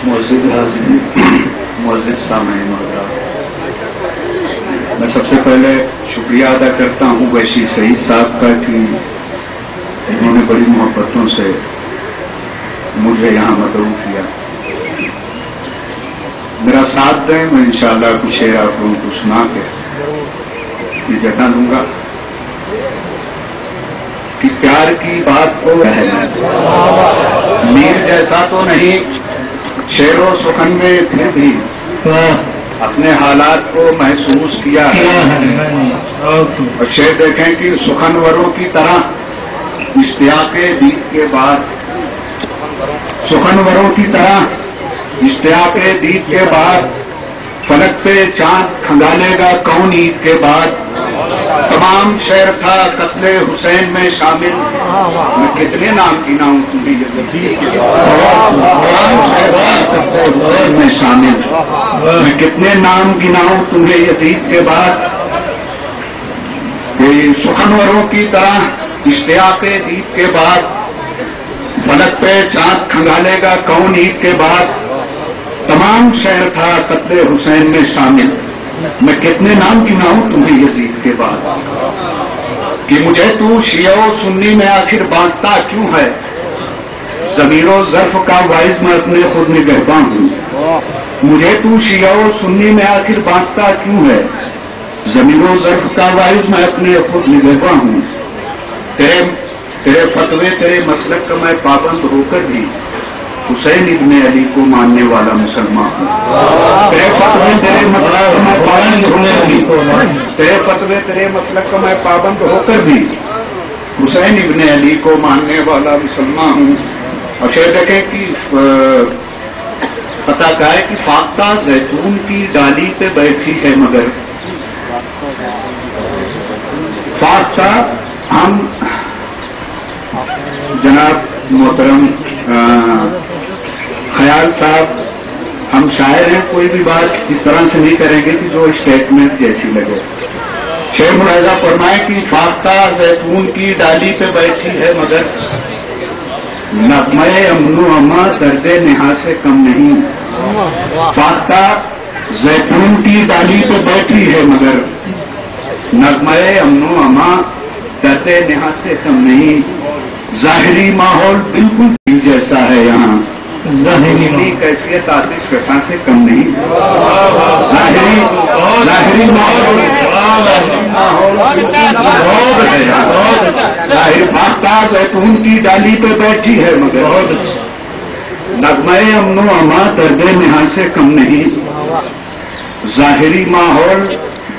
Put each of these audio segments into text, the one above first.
معزز حاضرین، معزز سامعین حضرات، میں سب سے پہلے شکریہ ادا کرتا ہوں ویشی سعید صاحب کا کہ انہوں نے بڑی محبتوں سے مجھے یہاں مدعو کیا. میرا ساتھ دیں، میں انشاءاللہ کچھ شعر آپ لوگوں کو سنا کے یہ جتا دوں گا کہ پیار کی بات کو کہنا میر جیسا تو نہیں، شعر و سخن میں پھر بھی اپنے حالات کو محسوس کیا ہے. اور شعر دیکھیں کہ سخنوروں کی طرح اشتیاق دید کے بعد، سخنوروں کی طرح اشتیاق دید کے بعد فلک پہ چاند کھنگالے گا کون عید کے بعد. تمام شعر تھا قتل حسین میں شامل، میں کتنے نام گناؤں تمہیں یزید کے بعد. تمام شعر تھا قتل حسین میں شامل، میں کتنے نام گناؤں تمہیں یزید کے بعد. کہ سخنوروں کی طرح اشتیاق دید کے بعد فلک پہ چاند کھنگالے گا کون عید کے بعد. تمام شعر تھا قتل حسین میں شامل، میں کتنے نام گناؤں تمہیں یزید کے بعد. کہ مجھے تو شیعہ و سنی میں آخر بانٹتا کیوں ہے، ضمیر و ظرف کا واعظ میں اپنے خود نگہباں ہوں. مجھے تو شیعہ و سنی میں آخر بانٹتا کیوں ہے، ضمیر و ظرف کا واعظ میں اپنے خود نگہباں ہوں. تیرے فتوے تیرے مسلک کا میں پابند ہو کر بھی حسین ابن علی کو ماننے والا مسلمان ہوں. تیرے فتوے تیرے مسلک کا میں پابند ہو کر بھی، تیرے فتوے تیرے مسلک کا میں پابند ہو کر بھی حسین ابن علی کو ماننے والا مسلمان ہوں. اور شعر دیکھیں کہ پتہ کا ہے کہ فاختہ زیتون کی ڈالی پہ بیٹھی ہے مگر فاختہ. ہم جناب محترم خیال صاحب، ہم شاعر ہیں، کوئی بھی بات اس طرح سے نہیں کریں گے کہ جو اسٹیٹمنٹ جیسی لگے. شعر ملاحظہ فرمائے کہ فاختہ زیتون کی ڈالی پہ بیٹھی ہے مگر نغمہ امن و اما درد نہا سے کم نہیں. فاختہ زیتون کی ڈالی پہ بیٹھی ہے مگر نغمہ امن و اما درد نہا سے کم نہیں. ظاہری ماحول بالکل جیسا ہے یہاں، ظاہری کیفیت آتش فشاں سے کم نہیں. ظاہری ماحول ظاہر فاختہ زیتون کی ڈالی پہ بیٹھی ہے مگر نغمہ امن و اما درد نہا سے کم نہیں. ظاہری ماحول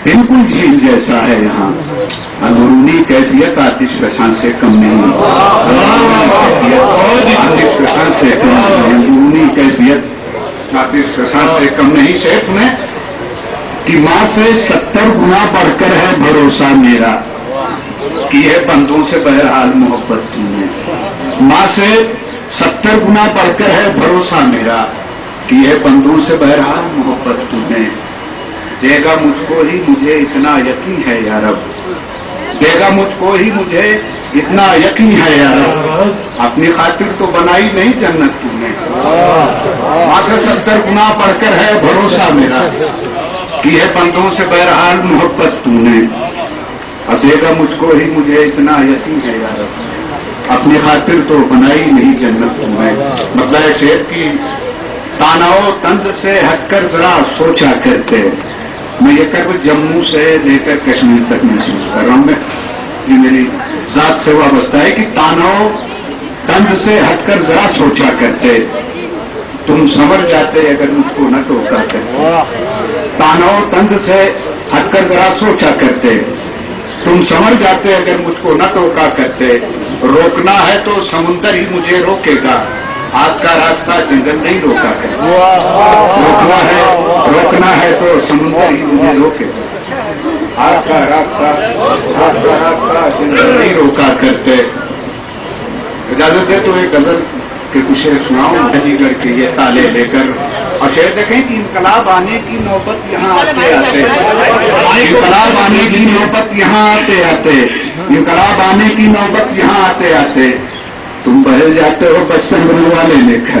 بالکل جھیل جیسا ہے یہاں، اندرونی کیفیت آتش فشاں سے کم نہیں. آتش فشاں سے کم نہیں، اندرونی کیفیت آتش فشاں سے کم نہیں. شیخ میں کہ ماں سے 70 گنا بڑھ کر ہے بھروسہ میرا، کی ہے بندوں سے بہرحال محبت تم نے. ماں سے 70 گنا بڑھ کر ہے بھروسہ میرا، کی ہے بندوں سے بہرحال محبت تم نے. دے گا مجھ کو ہی مجھے اتنا یقین ہے یا رب، دے گا مجھ کو ہی مجھے اتنا یقین ہے یا رب. اپنی خاطر تو بنائی نہیں جنت تم نے. ماں سے 70 گنا بڑھ کر ہے بھروسہ میرا، کی ہے بندوں سے بہرحال محبت تم نے. اب دے گا مجھ کو ہی مجھے اتنا یقین ہے یا رب، اپنی خاطر تو بنائی نہیں جنت تم نے. مطلب شعر کی تاناؤ تند سے ہٹ کر ذرا سوچا کرتے. میں یہ کر جموں سے لے کر کشمیر تک محسوس کر رہا ہوں. میں یہ میری ذات سے وابستہ ہے کہ تاناؤ تند سے ہٹ کر ذرا سوچا کرتے، تم سمجھ جاتے اگر مجھ کو نہ ٹوکا کرتے. تاناؤ تند سے ہٹ کر ذرا سوچا کرتے، تم سمجھ جاتے اگر مجھ کو نہ ٹوکا کرتے. روکنا ہے تو سمندر ہی مجھے روکے گا، آگ کا راستہ جنگل نہیں روکا کرتے. روکنا ہے تو سمندر ہی مجھے روکے گا، آگ کا راستہ جنگل نہیں روکا کرتے. اجازت دے تو ایک غزل کے کچھ سناؤں علی گڑھ کے یہ تالے لے کر. اور شعر دیکھیں کہ انقلاب آنے کی نوبت یہاں آتے آتے، انقلاب آنے کی نوبت یہاں آتے آتے، انقلاب آنے کی نوبت یہاں آتے آتے تم بہل جاتے ہو بچن والے لے کر.